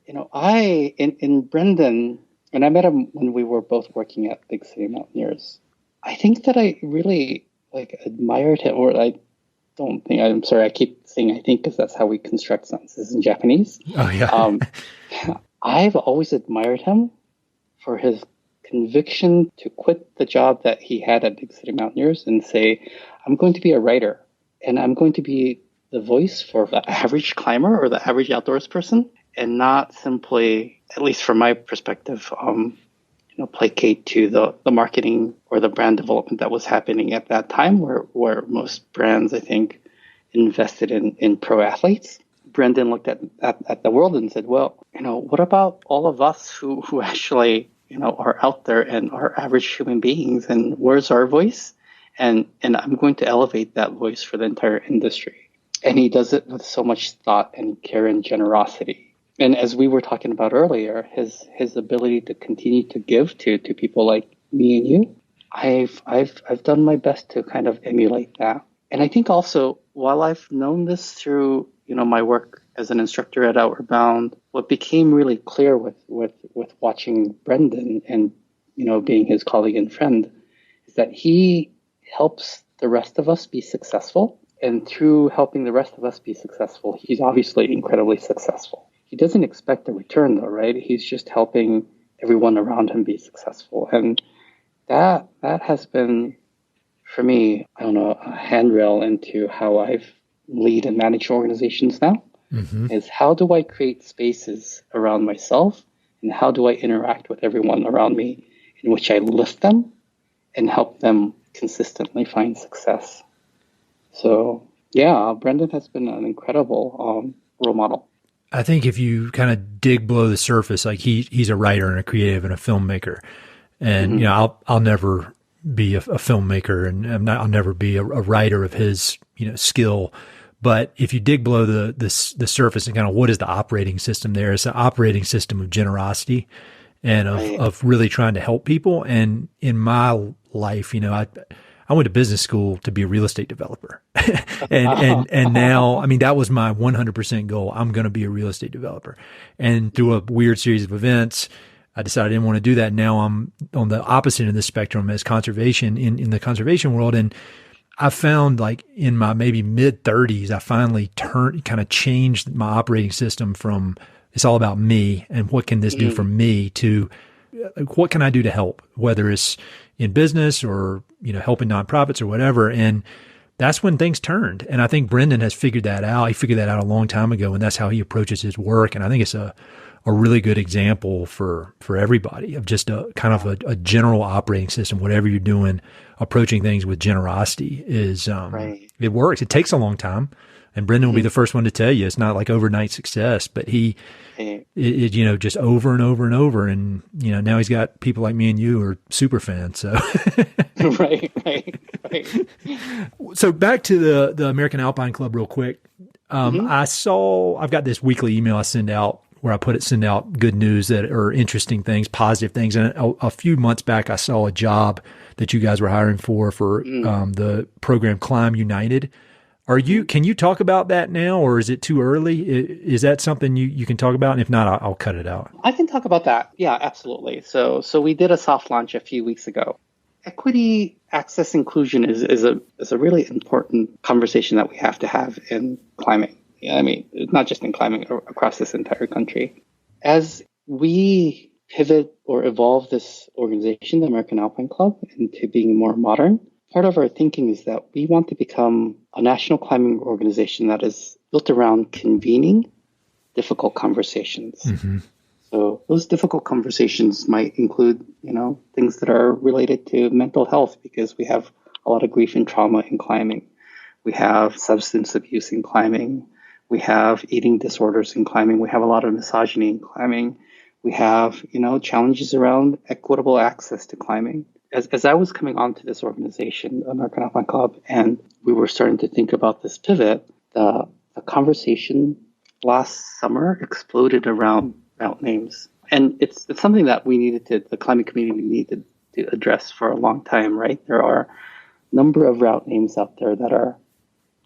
in Brendan, and I met him when we were both working at Big City Mountaineers, I think that I really admired him, or I keep saying I think because that's how we construct sentences in Japanese. Oh, yeah. I've always admired him for his conviction to quit the job that he had at Big City Mountaineers and say, I'm going to be a writer, and I'm going to be the voice for the average climber or the average outdoors person, and not simply, at least from my perspective, placate to the marketing or the brand development that was happening at that time, where most brands, I think, invested in pro athletes. Brendan looked at the world and said, well, what about all of us who actually, are out there and are average human beings, and where's our voice? And I'm going to elevate that voice for the entire industry. And he does it with so much thought and care and generosity. And as we were talking about earlier, his ability to continue to give to people like me and you, I've done my best to kind of emulate that. And I think also, while I've known this through my work as an instructor at Outward Bound, what became really clear with watching Brendan and being his colleague and friend is that he helps the rest of us be successful. And through helping the rest of us be successful, he's obviously incredibly successful. He doesn't expect a return though, right? He's just helping everyone around him be successful. And that has been, for me, I don't know, a handrail into how I've lead and manage organizations now, is how do I create spaces around myself and how do I interact with everyone around me in which I lift them and help them consistently find success. So, yeah, Brendan has been an incredible role model. I think if you kind of dig below the surface, like he's a writer and a creative and a filmmaker, and you know, I'll never be a filmmaker, and I'll never be a writer of his, you know, skill. But if you dig below the surface and kind of what is the operating system there, it's an operating system of generosity and of really trying to help people. And in my life, you know, I went to business school to be a real estate developer. and now, I mean, that was my 100% goal. I'm going to be a real estate developer. And through a weird series of events, I decided I didn't want to do that. Now I'm on the opposite end of the spectrum as conservation in the conservation world. And I found, like, in my maybe mid 30s, I finally changed my operating system from it's all about me and what can this do for me to what can I do to help, whether it's in business or, you know, helping nonprofits or whatever. And that's when things turned. And I think Brendan has figured that out. He figured that out a long time ago, and that's how he approaches his work. And I think it's a really good example for everybody of just a kind of a general operating system. Whatever you're doing, approaching things with generosity is, it works. It takes a long time. And Brendan will be the first one to tell you it's not like overnight success, but you know, just over and over and over. And, you know, now he's got people like me and you who are super fans. So, right. So back to the American Alpine Club real quick. I've got this weekly email I send out where I send out good news that are interesting things, positive things. And a few months back, I saw a job that you guys were hiring for the program Climb United. Can you talk about that now, or is it too early? Is that something you can talk about? And if not, I'll cut it out. I can talk about that. Yeah, absolutely. So we did a soft launch a few weeks ago. Equity, access, inclusion is a really important conversation that we have to have in climbing. I mean, not just in climbing, across this entire country. As we pivot or evolve this organization, the American Alpine Club, into being more modern, part of our thinking is that we want to become a national climbing organization that is built around convening difficult conversations. So those difficult conversations might include, you know, things that are related to mental health, because we have a lot of grief and trauma in climbing. We have substance abuse in climbing. We have eating disorders in climbing. We have a lot of misogyny in climbing. We have, you know, challenges around equitable access to climbing. As I was coming onto this organization, American Alpine Club, and we were starting to think about this pivot, the conversation last summer exploded around route names. And it's something that the climbing community needed to address for a long time, right? There are a number of route names out there that are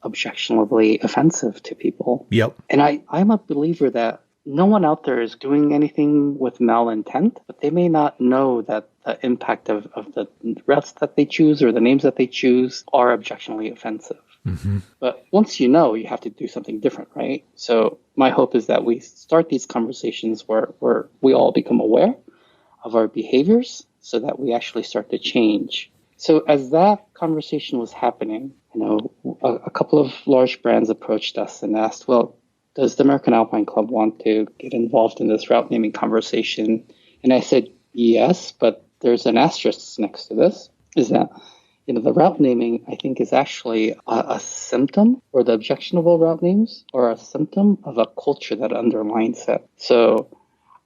objectionably offensive to people. Yep. And I'm a believer that no one out there is doing anything with malintent, but they may not know that the impact of the routes that they choose or the names that they choose are objectionably offensive. But once you know, you have to do something different, right? So my hope is that we start these conversations where we all become aware of our behaviors so that we actually start to change. So as that conversation was happening, you know, a couple of large brands approached us and asked, well, does the American Alpine Club want to get involved in this route naming conversation? And I said, yes, but there's an asterisk next to this, is that, you know, the route naming, I think, is actually a symptom, or the objectionable route names are a symptom of a culture that underlines it. So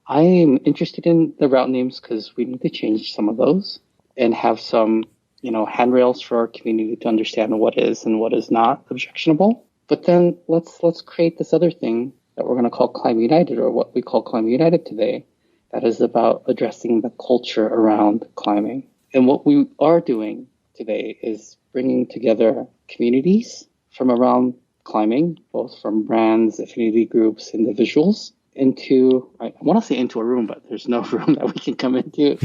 I'm interested in the route names because we need to change some of those and have some, you know, handrails for our community to understand what is and what is not objectionable. But then let's create this other thing that we're going to call Climb United, or what we call Climb United today, that is about addressing the culture around climbing. And what we are doing today is bringing together communities from around climbing, both from brands, affinity groups, individuals, I want to say into a room, but there's no room that we can come into.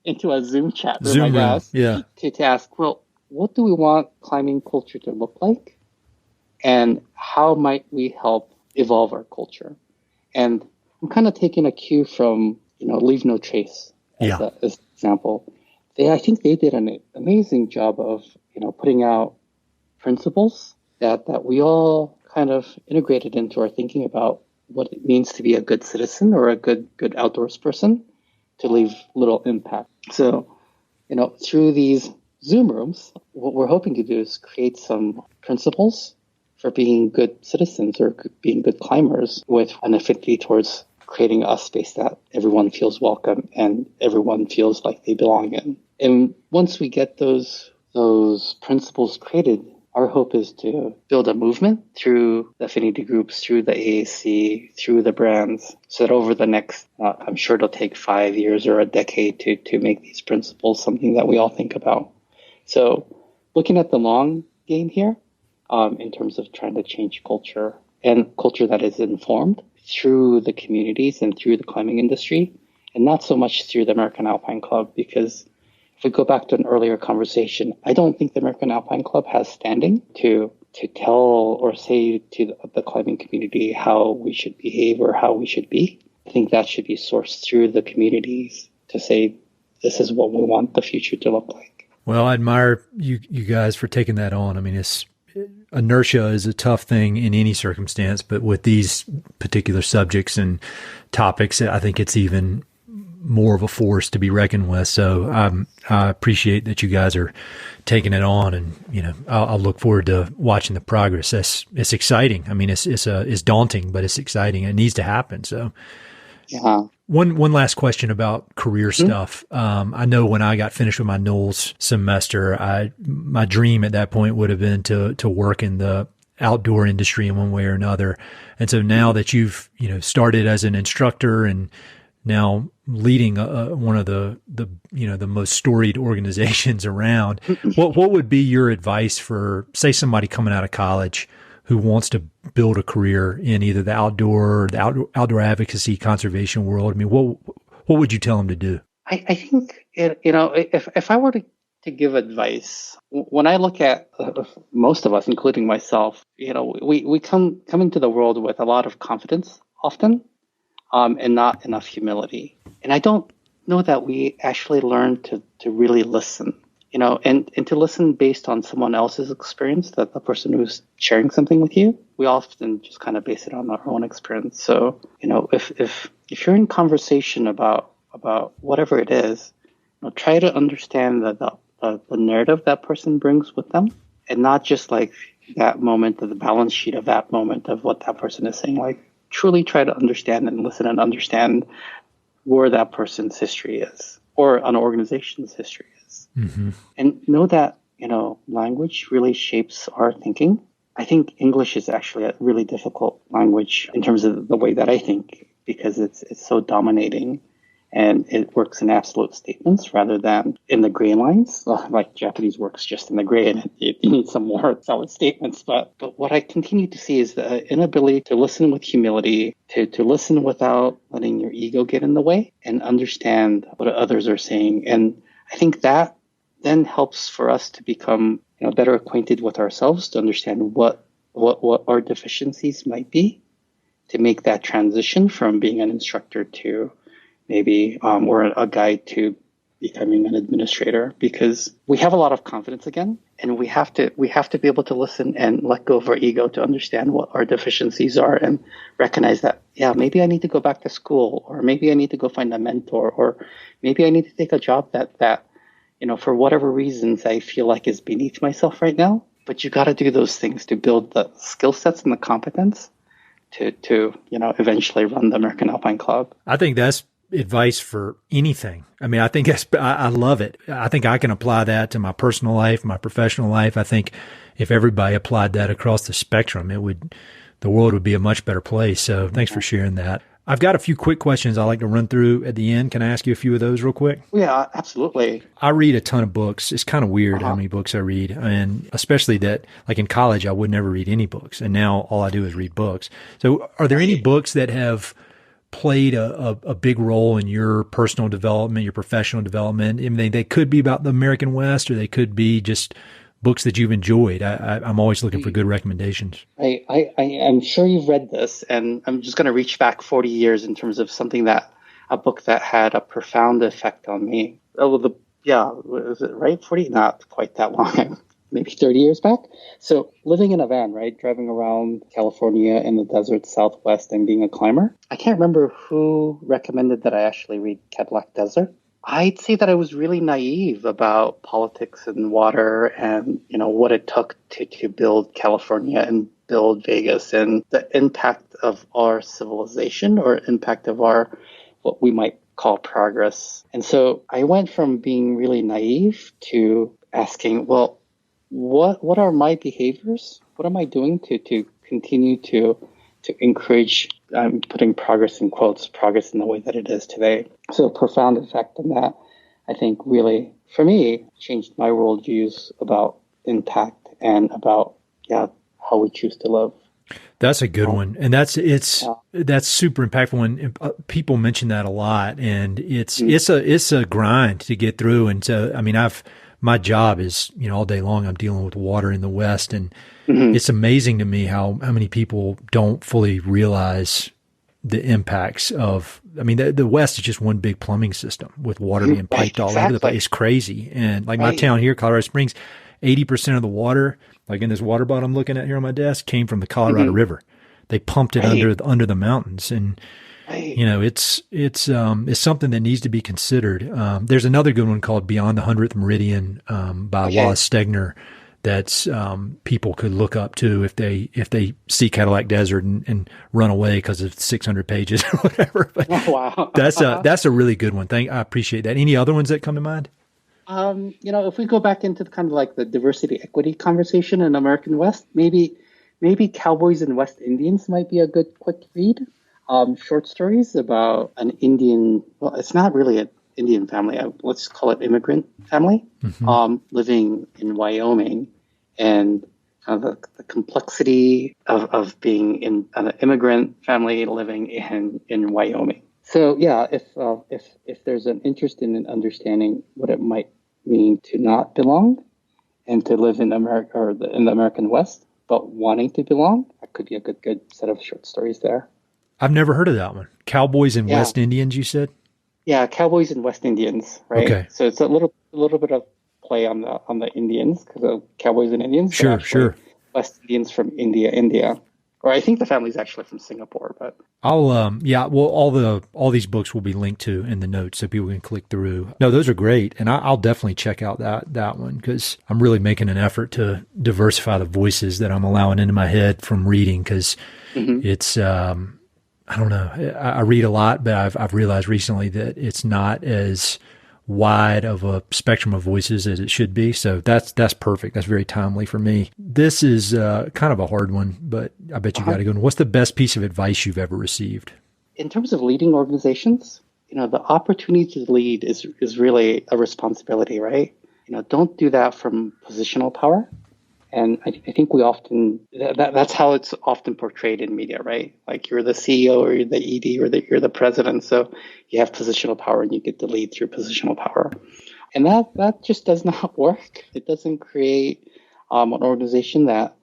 Into a Zoom chat room, Zoom I room, guess, yeah. to ask, well, what do we want climbing culture to look like? And how might we help evolve our culture? And I'm kind of taking a cue from, Leave No Trace as an example. I think they did an amazing job of, putting out principles that we all kind of integrated into our thinking about what it means to be a good citizen or a good outdoors person to leave little impact. So, through these Zoom rooms, what we're hoping to do is create some principles for being good citizens or being good climbers with an affinity towards creating a space that everyone feels welcome and everyone feels like they belong in. And once we get those principles created, our hope is to build a movement through the affinity groups, through the AAC, through the brands, so that over the next, I'm sure it'll take 5 years or a decade to make these principles something that we all think about. So looking at the long game here, in terms of trying to change culture and culture that is informed through the communities and through the climbing industry, and not so much through the American Alpine Club, because if we go back to an earlier conversation, I don't think the American Alpine Club has standing to tell or say to the climbing community how we should behave or how we should be. I think that should be sourced through the communities to say, this is what we want the future to look like. Well, I admire you guys for taking that on. I mean, inertia is a tough thing in any circumstance, but with these particular subjects and topics, I think it's even more of a force to be reckoned with. So I appreciate that you guys are taking it on, and I'll look forward to watching the progress. It's exciting. I mean, it's daunting, but it's exciting. It needs to happen. So, yeah. One last question about career stuff. I know when I got finished with my Knowles semester, my dream at that point would have been to work in the outdoor industry in one way or another. And so now that you've started as an instructor and now leading one of the most storied organizations around, what would be your advice for, say, somebody coming out of college who wants to build a career in either the outdoor advocacy conservation world? I mean, what would you tell them to do? I think if I were to give advice, when I look at most of us, including myself, we come into the world with a lot of confidence often. And not enough humility. And I don't know that we actually learn to really listen, and to listen based on someone else's experience, that the person who's sharing something with you. We often just kind of base it on our own experience. So, if you're in conversation about whatever it is, try to understand the narrative that person brings with them, and not just like that moment of the balance sheet of that moment of what that person is saying. Like, truly try to understand and listen and understand where that person's history is, or an organization's history is. Mm-hmm. And know that, language really shapes our thinking. I think English is actually a really difficult language in terms of the way that I think, because it's so dominating. And it works in absolute statements rather than in the gray lines. Like Japanese works just in the gray, and you need some more solid statements. But what I continue to see is the inability to listen with humility, to listen without letting your ego get in the way, and understand what others are saying. And I think that then helps for us to become better acquainted with ourselves, to understand what our deficiencies might be, to make that transition from being an instructor to maybe, or a guide to becoming an administrator, because we have a lot of confidence again, and we have to be able to listen and let go of our ego to understand what our deficiencies are and recognize that, maybe I need to go back to school, or maybe I need to go find a mentor, or maybe I need to take a job that for whatever reasons I feel like is beneath myself right now. But you got to do those things to build the skill sets and the competence to eventually run the American Alpine Club. I think that's advice for anything. I mean, I think I love it. I think I can apply that to my personal life, my professional life. I think if everybody applied that across the spectrum, the world would be a much better place. So thanks for sharing that. I've got a few quick questions I like to run through at the end. Can I ask you a few of those real quick? Yeah, absolutely. I read a ton of books. It's kind of weird how Uh-huh. many books I read. And especially that, like in college, I would never read any books. And now all I do is read books. So are there any books that have played a big role in your personal development, your professional development? I mean, they could be about the American West, or they could be just books that you've enjoyed. I'm always looking for good recommendations. I'm sure you've read this, and I'm just going to reach back 40 years in terms of a book that had a profound effect on me. Was it right? 40? Not quite that long, maybe 30 years back. So living in a van, right? Driving around California in the desert Southwest and being a climber. I can't remember who recommended that I actually read Cadillac Desert. I'd say that I was really naive about politics and water and, what it took to build California and build Vegas and the impact of our civilization or impact of our, what we might call progress. And so I went from being really naive to asking, well, what are my behaviors? What am I doing to continue to encourage, I'm putting progress in quotes, progress in the way that it is today. So a profound effect on that, I think really, for me, changed my worldviews about impact and about, how we choose to live. That's a good one. And that's super impactful. And people mention that a lot, and it's a grind to get through. And so, I mean, my job is, all day long, I'm dealing with water in the West, and it's amazing to me how many people don't fully realize the impacts of, I mean, the West is just one big plumbing system with water being piped all over the place. It's crazy. And like my town here, Colorado Springs, 80% of the water, like in this water bottle I'm looking at here on my desk, came from the Colorado River. They pumped it under the mountains. And, it's something that needs to be considered. There's another good one called Beyond the 100th Meridian, by Wallace Stegner, that's people could look up to if they see Cadillac Desert and run away because of 600 pages or whatever. But wow, that's a really good one. I appreciate that. Any other ones that come to mind? If we go back into kind of like the diversity equity conversation in American West, maybe Cowboys and West Indians might be a good quick read. Short stories about an Indian. Well, it's not really an Indian family. Let's call it immigrant family, living in Wyoming, and the complexity of being in an immigrant family living in Wyoming. So yeah, if there's an interest in understanding what it might mean to not belong and to live in America or in the American West, but wanting to belong, that could be a good set of short stories there. I've never heard of that one. Cowboys and West Indians, you said? Yeah, Cowboys and West Indians, right? Okay. So it's a little bit of play on the Indians, because of Cowboys and Indians. Sure. West Indians from India. Or I think the family's actually from Singapore, but I'll all these books will be linked to in the notes so people can click through. No, those are great, and I'll definitely check out that one, because I'm really making an effort to diversify the voices that I'm allowing into my head from reading, because it's I don't know, I read a lot, but I've realized recently that it's not as wide of a spectrum of voices as it should be. So that's perfect. That's very timely for me. This is kind of a hard one, but I bet you got to go. What's the best piece of advice you've ever received? In terms of leading organizations, the opportunity to lead is really a responsibility, right? Don't do that from positional power. And I think we often, that's how it's often portrayed in media, right? Like you're the CEO or you're the ED or you're the president. So you have positional power and you get to lead through positional power. And that just does not work. It doesn't create an organization that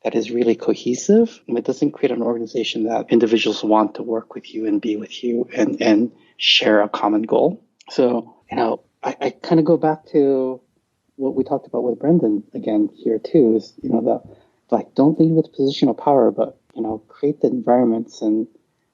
is really cohesive. And it doesn't create an organization that individuals want to work with you and be with you and share a common goal. So, I kind of go back to what we talked about with Brendan again here too, is, don't lead with positional power, but, create the environments in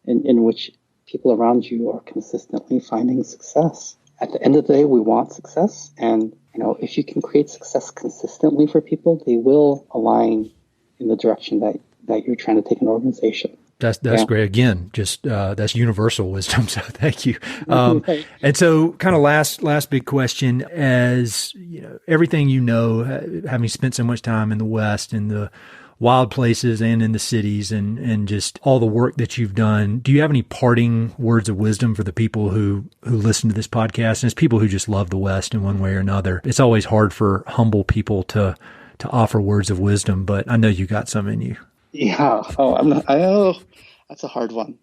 which people around you are consistently finding success. At the end of the day, we want success. And, if you can create success consistently for people, they will align in the direction that you're trying to take an organization. That's great. Again, just that's universal wisdom. So thank you. And so, kind of last big question: as everything having spent so much time in the West and the wild places and in the cities and just all the work that you've done. Do you have any parting words of wisdom for the people who listen to this podcast? And it's people who just love the West in one way or another. It's always hard for humble people to offer words of wisdom, but I know you got some in you. Yeah. Oh, that's a hard one.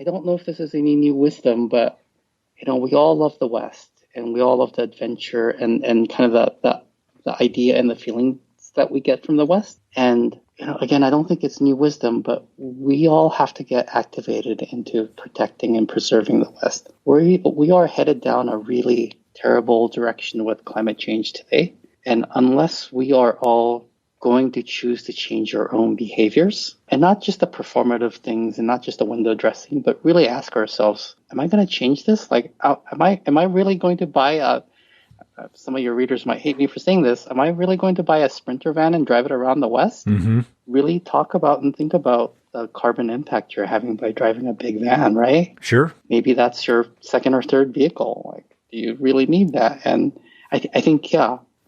I don't know if this is any new wisdom, but we all love the West and we all love the adventure and kind of the idea and the feelings that we get from the West. And again, I don't think it's new wisdom, but we all have to get activated into protecting and preserving the West. We are headed down a really terrible direction with climate change today. And unless we are all going to choose to change our own behaviors, and not just the performative things and not just the window dressing, but really ask ourselves, am I going to change this? Like, am I really going to buy some of your readers might hate me for saying this, am I really going to buy a Sprinter van and drive it around the West? Mm-hmm. Really talk about and think about the carbon impact you're having by driving a big van, right? Sure. Maybe that's your second or third vehicle. Like, do you really need that? And I think,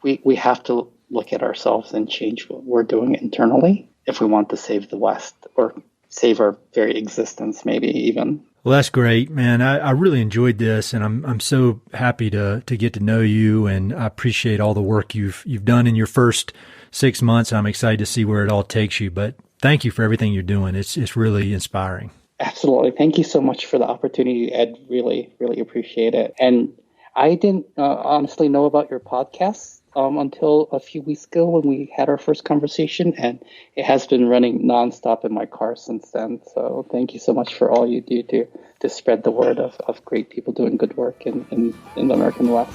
we have to look at ourselves and change what we're doing internally if we want to save the West or save our very existence, maybe even. Well, that's great, man. I really enjoyed this, and I'm so happy to get to know you, and I appreciate all the work you've done in your first 6 months. I'm excited to see where it all takes you, but thank you for everything you're doing. It's really inspiring. Absolutely. Thank you so much for the opportunity, Ed. Really, really appreciate it. And I didn't honestly know about your podcast until a few weeks ago when we had our first conversation, and it has been running nonstop in my car since then. So thank you so much for all you do to spread the word of great people doing good work in the American West.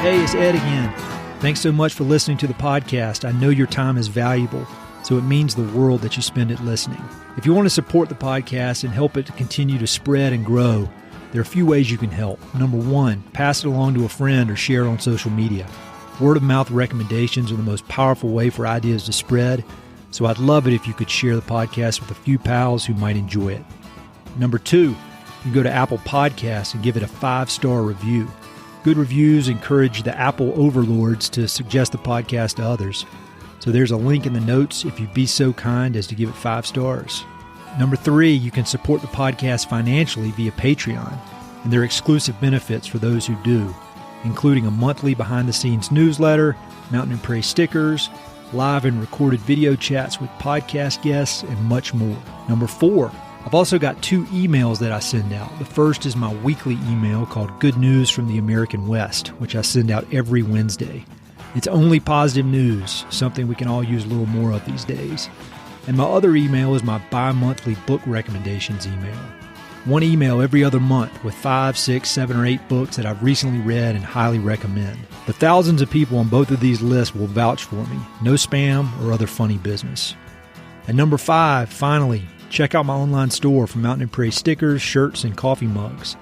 Hey, it's Ed again. Thanks so much for listening to the podcast. I know your time is valuable, so it means the world that you spend it listening. If you want to support the podcast and help it to continue to spread and grow, there are a few ways you can help. Number one, pass it along to a friend or share it on social media. Word of mouth recommendations are the most powerful way for ideas to spread, so I'd love it if you could share the podcast with a few pals who might enjoy it. Number two, you can go to Apple Podcasts and give it a 5-star review. Good reviews encourage the Apple overlords to suggest the podcast to others. So there's a link in the notes if you'd be so kind as to give it 5 stars. Number three, you can support the podcast financially via Patreon, and there are exclusive benefits for those who do, including a monthly behind-the-scenes newsletter, Mountain and Prairie stickers, live and recorded video chats with podcast guests, and much more. Number four, I've also got 2 emails that I send out. The first is my weekly email called Good News from the American West, which I send out every Wednesday. It's only positive news, something we can all use a little more of these days. And my other email is my bi-monthly book recommendations email. One email every other month with 5, 6, 7, or 8 books that I've recently read and highly recommend. The thousands of people on both of these lists will vouch for me. No spam or other funny business. And number 5, finally, check out my online store for Mountain and Prairie stickers, shirts, and coffee mugs.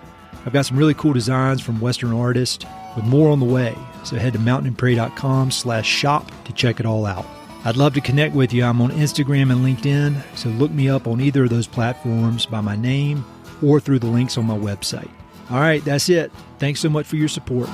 I've got some really cool designs from Western artists with more on the way. So head to mountainandprairie.com/shop to check it all out. I'd love to connect with you. I'm on Instagram and LinkedIn, so look me up on either of those platforms by my name or through the links on my website. All right, that's it. Thanks so much for your support.